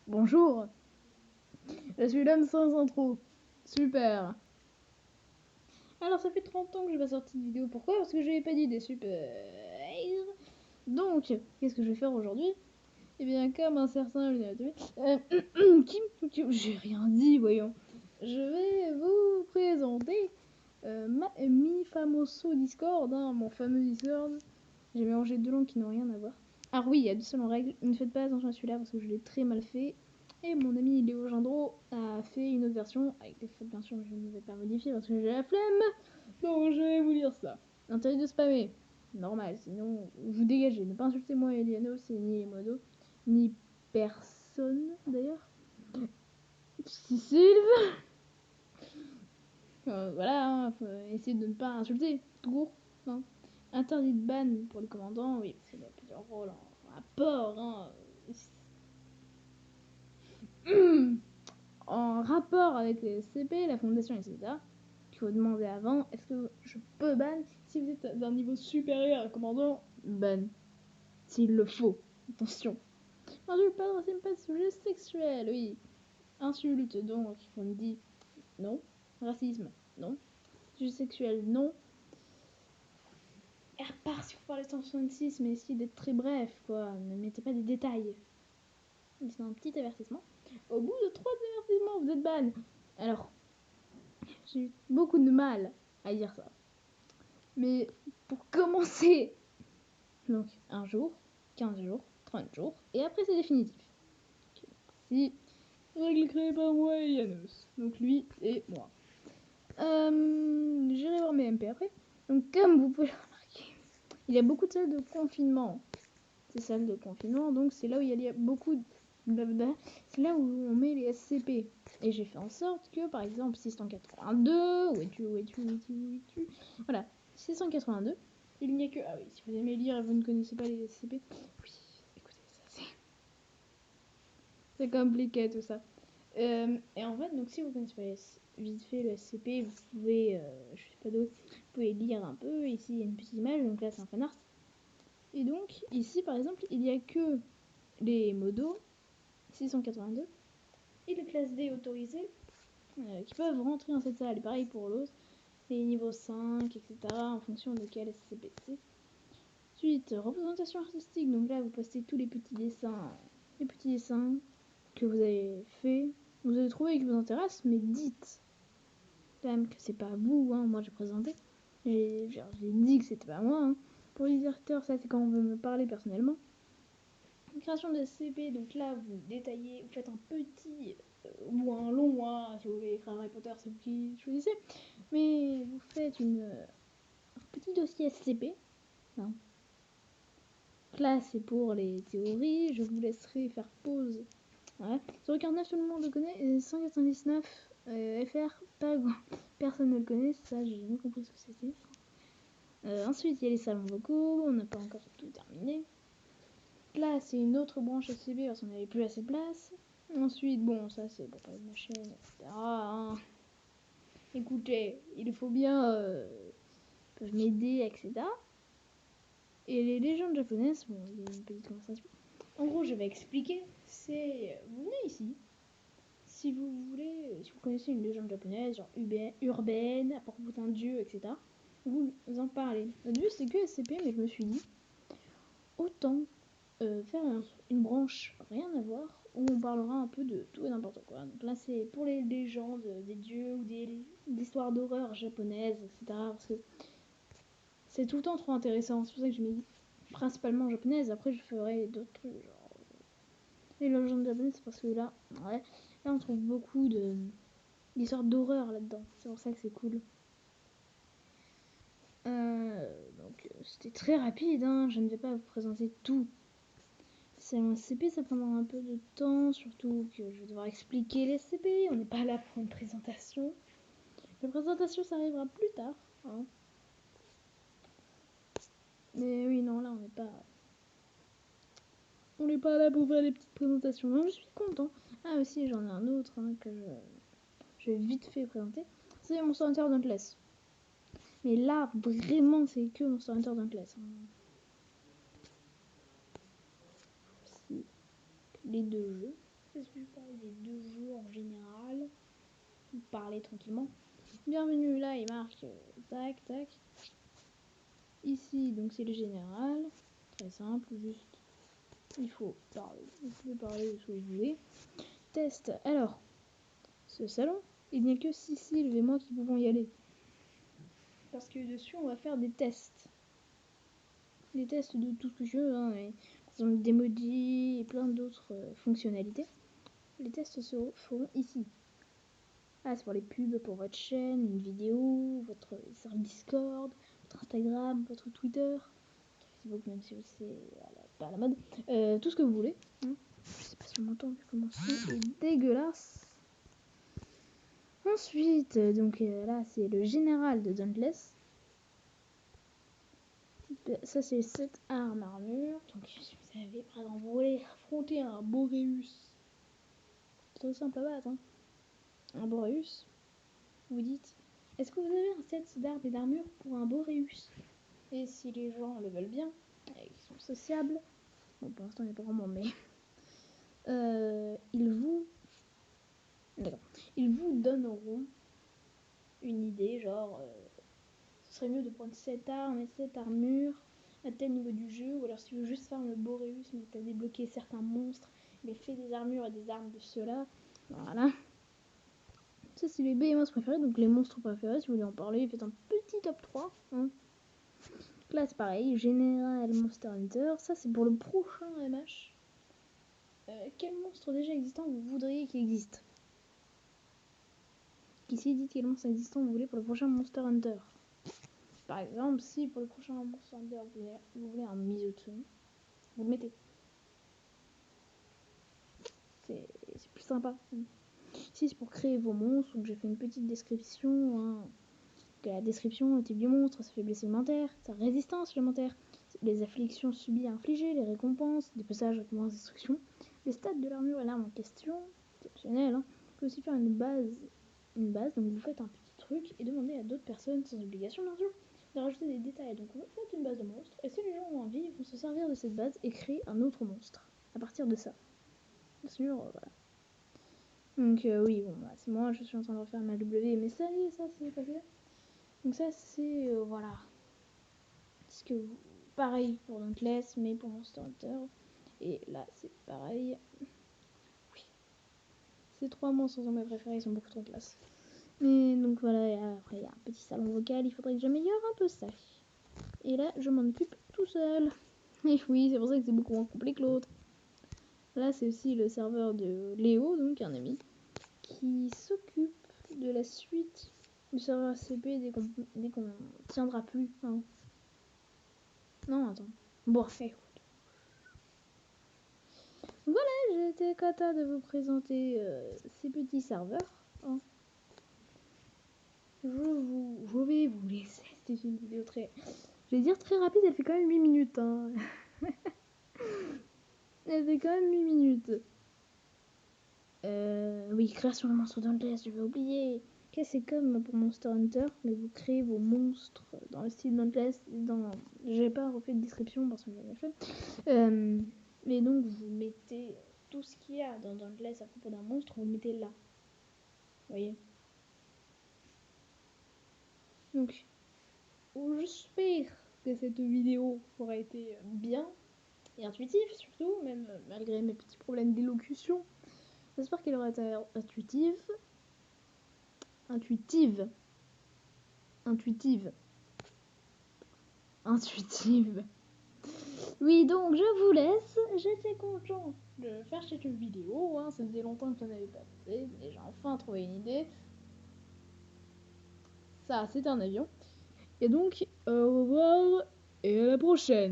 Bonjour, je suis l'homme sans intro. Super. Alors ça fait 30 ans que j'ai pas sorti de vidéo. Pourquoi? Parce que j'avais pas d'idée. Super. Donc, qu'est-ce que je vais faire aujourd'hui? Eh bien, comme un certain j'ai rien dit, voyons. Je vais vous présenter mi famoso Discord, mon fameux Discord. J'ai mélangé deux langues qui n'ont rien à voir. Alors oui, il y a deux seules règles. Ne faites pas attention à celui-là parce que je l'ai très mal fait. Et mon ami Léo Gendreau a fait une autre version avec des fautes bien sûr, mais je ne vais pas modifier parce que j'ai la flemme. Donc je vais vous lire ça. Interdit de spammer. Normal, sinon vous dégagez. Ne pas insulter moi et Elianos, ni les modos, ni personne d'ailleurs. Si Sylve. Voilà, faut essayer de ne pas insulter, tout court. Hein. Interdit de ban pour les commandants, oui, parce qu'il y a plusieurs rôles en rapport. Hein. En rapport avec les SCP, la fondation, etc. Il faut demander avant, est-ce que je peux ban? Si vous êtes d'un niveau supérieur à commandant, ban. S'il le faut. Attention. Ensuite, pas de racisme, pas de sujet sexuel, oui. Insulte, donc, on me dit non. Racisme, non. Sujet sexuel, non. Et à part si vous parlez 166, mais essayez d'être très bref, quoi. Ne mettez pas des détails. C'est un petit avertissement. Au bout de 3 avertissements, vous êtes ban. Alors, j'ai eu beaucoup de mal à dire ça. Mais pour commencer, donc 1 jour, 15 jours, 30 jours, et après c'est définitif. Si, règle créée par moi et Yanos. Donc lui et moi. J'irai voir mes MP après. Donc comme vous pouvez le remarquer, il y a beaucoup de salles de confinement. Ces salles de confinement, donc c'est là où il y a beaucoup de blablabla. C'est là où on met les SCP. Et j'ai fait en sorte que, par exemple, 682, où es-tu voilà, 682, il n'y a que... Ah oui, si vous aimez lire et vous ne connaissez pas les SCP, oui, écoutez, ça c'est compliqué tout ça. Et en fait, donc si vous connaissez pas vite fait le SCP, vous pouvez, je sais pas d'autre, vous pouvez lire un peu. Ici, il y a une petite image, donc là c'est un fanart. Et donc, ici par exemple, il n'y a que les modos 682 et les classes D autorisées qui peuvent rentrer dans cette salle. Et pareil pour l'autre, les niveaux 5, etc. en fonction de quel SCP c'est. Ensuite, représentation artistique. Donc là, vous postez tous les petits dessins que vous avez fait, vous avez trouvé et qui vous intéressent, mais dites quand même que c'est pas vous. Hein. Moi, j'ai présenté, j'ai dit que c'était pas moi. Hein. Pour les directeurs, ça c'est quand on veut me parler personnellement. Création de SCP, donc là vous détaillez, vous faites un petit ou un long, si vous voulez écrire Harry Potter, c'est vous qui choisissez, mais vous faites un petit dossier SCP. Hein. Là c'est pour les théories, je vous laisserai faire pause. Ouais. Sur le 49 tout le monde le connaît, et 199 FR, personne ne le connaît, ça j'ai jamais compris ce que c'était. Ensuite il y a les salons vocaux, on n'a pas encore tout terminé. Là, c'est une autre branche SCP parce qu'on n'avait plus assez de place. Ensuite, bon, ça c'est pour parler de ma chaîne, etc. Hein. Écoutez, il faut bien m'aider, etc. Et les légendes japonaises, bon, il y a une petite conversation. En gros, je vais expliquer. C'est, vous venez ici. Si vous voulez, si vous connaissez une légende japonaise, genre urbaine, à propos d'un dieu, etc. Vous en parlez. Le dieu c'est que SCP, mais je me suis dit, autant faire une branche rien à voir où on parlera un peu de tout et n'importe quoi. Donc là c'est pour les légendes des dieux ou des histoires d'horreur japonaises, etc. Parce que c'est tout le temps trop intéressant. C'est pour ça que je mets principalement japonaise. Après je ferai d'autres trucs genre les légendes japonaises parce que là, ouais, là on trouve beaucoup d'histoires d'horreur là-dedans. C'est pour ça que c'est cool. Donc c'était très rapide, hein. Je ne vais pas vous présenter tout. C'est un SCP, ça prendra un peu de temps, surtout que je vais devoir expliquer les SCP. On n'est pas là pour une présentation. La présentation, ça arrivera plus tard. Hein. Mais oui, non, là, on n'est pas là pour faire des petites présentations. Non, je suis content. Ah, aussi, j'en ai un autre hein, que je vais vite fait présenter. C'est Monster Hunter Dauntless. Mais là, vraiment, c'est que Monster Hunter Dauntless. Hein. Si. Les deux jeux. C'est ce que je parle des 2 jeux en général. Vous parlez tranquillement. Bienvenue, là il marque tac tac. Ici donc c'est le général. Très simple, juste il faut parler. Vous pouvez parler de ce que vous voulez. Test. Alors, ce salon, il n'y a que Cécile et moi qui pouvons y aller. Parce que dessus on va faire des tests. Des tests de tout ce que je veux, hein, mais, par exemple d'emoji et plein d'autres fonctionnalités. Les tests se feront ici. Ah, c'est pour les pubs, pour votre chaîne, une vidéo, votre serveur Discord, votre Instagram, votre Twitter, Facebook, même si c'est pas à la mode, tout ce que vous voulez. Hein. Je sais pas si on m'entend vu comment c'est dégueulasse. Ensuite, donc là c'est le général de Dauntless. Ça c'est 7 armes armure. Donc si vous avez par exemple vous voulez affronter un Boreus, c'est très simple à battre. Hein. Un Boreus, vous dites est-ce que vous avez un set d'armes et d'armure pour un Boreus? Et si les gens le veulent bien, et qu'ils sont sociables, bon pour l'instant il n'y a pas vraiment mais ils vous donneront une idée genre ce serait mieux de prendre cette arme et cette armure à tel niveau du jeu, ou alors si tu veux juste faire le Boreus mais t'as débloqué certains monstres, mais fais des armures et des armes de ceux-là, voilà. Ça c'est les BMOS préférés, donc les monstres préférés, si vous voulez en parler, faites un petit top 3. Hein. Là c'est pareil, Général Monster Hunter, ça c'est pour le prochain MH. Quel monstre déjà existant vous voudriez qu'il existe? Ici dites quel monstre existant vous voulez pour le prochain Monster Hunter. Par exemple, si pour le prochain Monster Hunter vous voulez un Mizutsu, vous le mettez. C'est plus sympa. Ici c'est pour créer vos monstres, donc j'ai fait une petite description. Hein. La description, le type du monstre, sa faiblesse élémentaire, sa résistance élémentaire, les afflictions subies et infligées, les récompenses, des passages avec moins d'instructions, les stats de l'armure et l'arme en question, c'est optionnel. Hein. Vous pouvez aussi faire une base, donc vous faites un petit truc et demandez à d'autres personnes, sans obligation bien sûr, de rajouter des détails. Donc vous faites une base de monstres, et si les gens ont envie, ils vont se servir de cette base et créer un autre monstre à partir de ça. Bien sûr, voilà. Donc oui, bon, bah, c'est moi, je suis en train de refaire ma W, mais ça y est, ça c'est passé. Donc ça c'est, voilà. Parce que pareil pour Dauntless, mais pour Monster Hunter. Et là c'est pareil. Oui. Ces 3 monstres sont mes préférés, ils sont beaucoup trop classe. Mais donc voilà, et après il y a un petit salon vocal, il faudrait que j'améliore un peu ça. Et là je m'en occupe tout seul. Et oui, c'est pour ça que c'est beaucoup moins complet que l'autre. Là c'est aussi le serveur de Léo, donc un ami, qui s'occupe de la suite du serveur SCP dès qu'on tiendra plus. Hein. Non, attends. Bon, écoute. Voilà, j'étais contente de vous présenter ces petits serveurs. Hein. Je vais vous laisser. C'était une vidéo très... Je vais dire très rapide, elle fait quand même 8 minutes. Hein. Elle fait quand même 8 minutes. Oui, création de monstres dans le test, je vais oublier. Okay, c'est comme pour Monster Hunter, mais vous créez vos monstres dans le style Dauntless. J'ai pas refait de description parce que j'ai jamais fait. Mais donc vous mettez tout ce qu'il y a dans Dauntless à propos d'un monstre, vous le mettez là. Vous voyez? Donc, j'espère que cette vidéo aura été bien et intuitive surtout, même malgré mes petits problèmes d'élocution. J'espère qu'elle aura été intuitive. Oui, donc je vous laisse. J'étais content de faire cette vidéo. Hein. Ça faisait longtemps que j'en avais pas fait, mais j'ai enfin trouvé une idée. Ça, c'est un avion. Et donc, au revoir et à la prochaine.